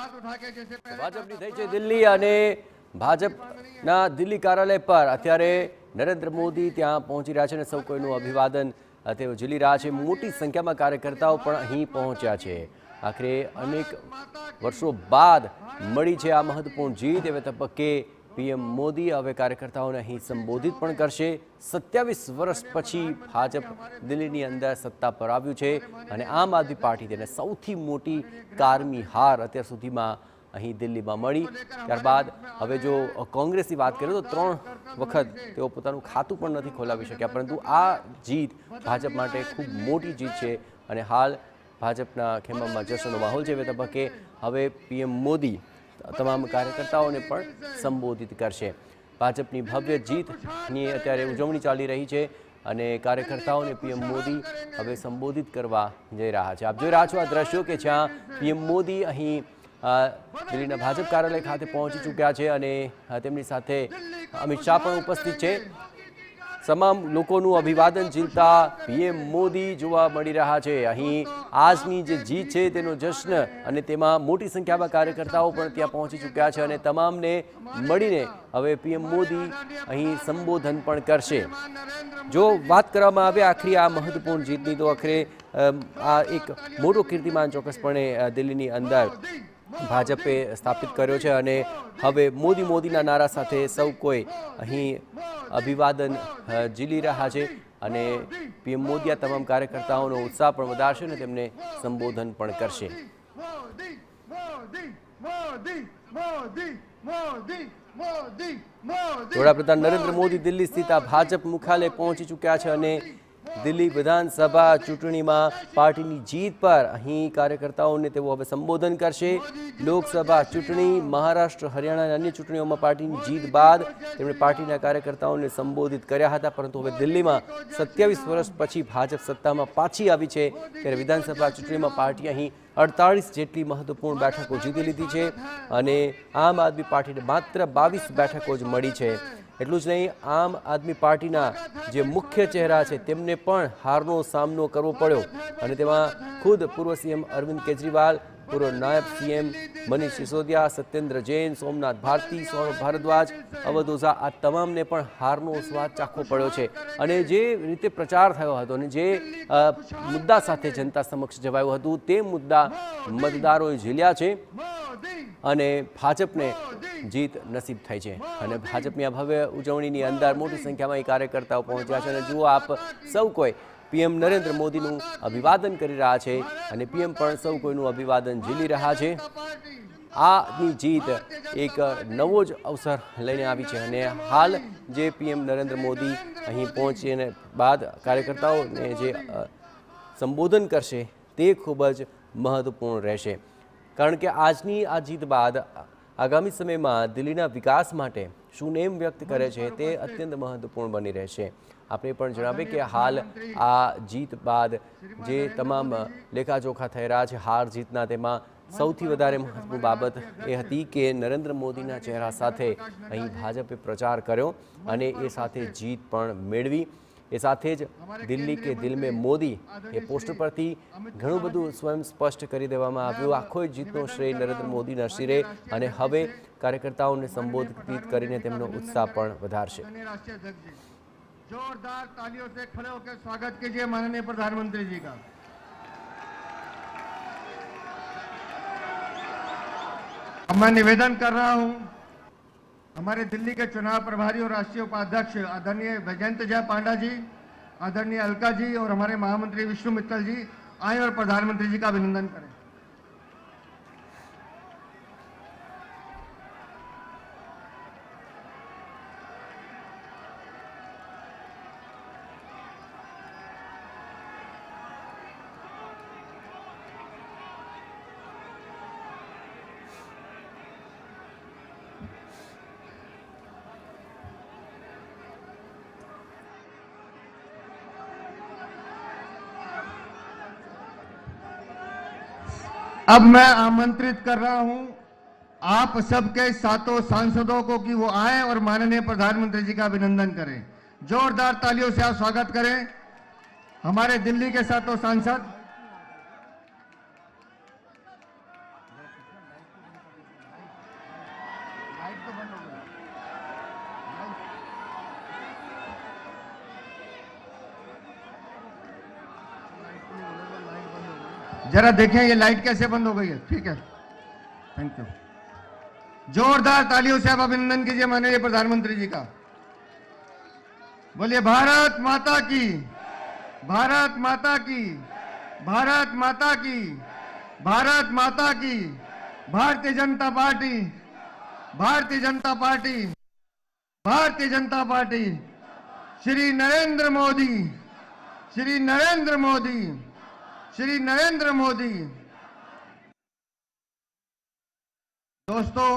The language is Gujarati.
ભાજપની થઈ છે દિલ્હી અને ભાજપના દિલ્હી કાર્યાલય પર અત્યારે નરેન્દ્ર મોદી ત્યાં પહોંચી રહ્યા છે અને સૌ કોઈનું અભિવાદન તેઓ ઝીલી રહ્યા છે। મોટી સંખ્યામાં કાર્યકર્તાઓ પણ અહીં પહોંચ્યા છે। આખરે અનેક વર્ષો બાદ મળી છે આ મહત્વપૂર્ણ જીત। હવે તબક્કે પીએમ મોદી હવે કાર્યકર્તાઓને અહીં સંબોધિત પણ કરશે। 27 વર્ષ પછી ભાજપ દિલ્હીની અંદર સત્તા પર આવ્યું છે અને આમ આદમી પાર્ટી તેને સૌથી મોટી કારમી હાર અત્યાર સુધીમાં અહીં દિલ્હીમાં મળી। ત્યારબાદ હવે જો કોંગ્રેસની વાત કરીએ તો 3 વખત તેઓ પોતાનું ખાતું પણ નથી ખોલાવી શક્યા, પરંતુ આ જીત ભાજપ માટે ખૂબ મોટી જીત છે અને હાલ ભાજપના ખેમામાં જશ્નનો માહોલ છે। હવે તબક્કે હવે પીએમ મોદી તમામ કાર્યકર્તાઓને પણ સંબોધિત કરશે। ભાજપની ભવ્ય જીતની અત્યારે ઉજવણી ચાલી રહી છે અને કાર્યકર્તાઓને પીએમ મોદી હવે સંબોધિત કરવા જઈ રહ્યા છે। આપ જોઈ રહ્યા છો આ દ્રશ્યો કે જ્યાં પીએમ મોદી અહીં દિલ્હીના ભાજપ કાર્યાલય ખાતે પહોંચી ચૂક્યા છે અને તેમની સાથે અમિત શાહ પણ ઉપસ્થિત છે। તમામ લોકોનું અભિવાદન ઝીલતા પીએમ મોદી જોવા મળી રહ્યા છે। અહીં આજની જે જીત છે તેનો જશ્ન અને તેમાં મોટી સંખ્યામાં કાર્યકર્તાઓ પણ ત્યાં પહોંચી ચૂક્યા છે અને તમામને મળીને હવે પીએમ મોદી અહીં સંબોધન પણ કરશે। જો વાત કરવામાં આવે આખરી આ મહત્વપૂર્ણ જીતની તો આખરે આ એક મોટો કીર્તિમાન ચોક્કસપણે દિલ્હીની અંદર ભાજપે સ્થાપિત કર્યો છે અને હવે મોદી મોદીના નારા સાથે સૌ કોઈ અહીં અભિવાદન ઝીલી રહ્યા છે અને પીએમ મોદી આ તમામ કાર્યકર્તાઓનો ઉત્સાહ પણ વધારશે અને તેમને સંબોધન પણ કરશે। વડાપ્રધાન નરેન્દ્ર મોદી દિલ્હી સ્થિત આ ભાજપ મુખ્યાલય પહોંચી ચૂક્યા છે અને દિલ્હી વિધાનસભા ચૂંટણીમાં પાર્ટીની જીત પર અહીં કાર્યકર્તાઓને તેઓ હવે સંબોધન કરશે। લોકસભા ચૂંટણી, મહારાષ્ટ્ર, હરિયાણા અને અન્ય ચૂંટણીઓમાં પાર્ટીની જીત બાદ તેમણે પાર્ટીના કાર્યકર્તાઓને સંબોધિત કર્યા હતા, પરંતુ હવે દિલ્હીમાં 27 વર્ષ પછી ભાજપ સત્તામાં પાછી આવી છે ત્યારે વિધાનસભા ચૂંટણીમાં પાર્ટી અહીં 48 જેટલી મહત્વપૂર્ણ બેઠકો જીતી લીધી છે અને આમ આદમી પાર્ટીને માત્ર 22 બેઠકો જ મળી છે। એટલું જ નહીં, આમ આદમી પાર્ટીના જે મુખ્ય ચહેરા છે તેમને પણ હારનો સામનો કરવો પડ્યો અને તેમાં ખુદ પૂર્વ સીએમ અરવિંદ કેજરીવાલ, પૂર્વ નાયબ સીએમ મનીષ સિસોદિયા, સત્યેન્દ્ર જૈન, સોમનાથ ભારતી, સૌરભ ભારદ્વાજ, અવધ ઓઝા આ તમામને પણ હારનો સ્વાદ ચાખવો પડ્યો છે અને જે રીતે પ્રચાર થયો હતો અને જે મુદ્દા સાથે જનતા સમક્ષ જવાયું હતું તે મુદ્દા મતદારોએ ઝીલ્યા છે અને ભાજપને જીત નસીબ થઈ છે અને ભાજપની આ ભવ્ય ઉજવણીની અંદર મોટી સંખ્યામાં કાર્યકર્તાઓ પહોંચ્યા છે અને જુઓ આપ સૌ કોઈ પીએમ નરેન્દ્ર મોદીનું અભિવાદન કરી રહ્યા છે અને પીએમ પણ સૌ કોઈનું અભિવાદન ઝીલી રહ્યા છે। આની જીત એક નવો જ અવસર લઈને આવી છે અને હાલ જે પીએમ નરેન્દ્ર મોદી અહીં પહોંચીને બાદ કાર્યકર્તાઓને જે સંબોધન કરશે તે ખૂબ જ મહત્વપૂર્ણ રહેશે, કારણ કે આજની આ જીત બાદ આગામી સમયમાં દિલ્હીના વિકાસ માટે શું નેમ વ્યક્ત કરે છે તે અત્યંત મહત્વપૂર્ણ બની રહેશે। આપણે પણ જણાવીએ કે હાલ આ જીત બાદ જે તમામ લેખાજોખા થઈ રહ્યા છે હાર જીતના, તેમાં સૌથી વધારે મહત્વપૂર્ણ બાબત એ હતી કે નરેન્દ્ર મોદીના ચહેરા સાથે અહીં ભાજપે પ્રચાર કર્યો અને એ સાથે જીત પણ મેળવી। એ સાથે જ દિલ્હી કે દિલ મેં મોદી એ પોસ્ટર પરથી ઘણું બધું સ્વયં સ્પષ્ટ કરી દેવામાં આવ્યું। આખો જીતનો શ્રેય નરેન્દ્ર મોદીના શિરે અને હવે કાર્યકર્તાઓને સંબોધિત કરીને તેમનો ઉત્સાહ પણ વધારશે। जोरदार तालियों से खड़े होकर स्वागत कीजिए माननीय प्रधानमंत्री जी का। अब मैं निवेदन कर रहा हूं हमारे दिल्ली के चुनाव प्रभारी और राष्ट्रीय उपाध्यक्ष आदरणीय वैजयंत जय पांडा जी, आदरणीय अलका जी और हमारे महामंत्री विष्णु मित्तल जी आए और प्रधानमंत्री जी का अभिनंदन करें। अब मैं आमंत्रित कर रहा हूं आप सबके सातों सांसदों को कि वो आए और माननीय प्रधानमंत्री जी का अभिनंदन करें। जोरदार तालियों से आप स्वागत करें हमारे दिल्ली के सातों सांसद। जरा देखें ये लाइट कैसे बंद हो गई है। ठीक है, थैंक यू। जोरदार तालियों से आप अभिनंदन कीजिए माननीय प्रधानमंत्री जी का। बोलिए भारत माता की, भारत माता की, भारत माता की, भारत माता की। Bharatiya Janata party, Bharatiya Janata party, Bharatiya Janata party. Shri Narendra Modi, Shri Narendra Modi, Shri Narendra Modi. दोस्तों,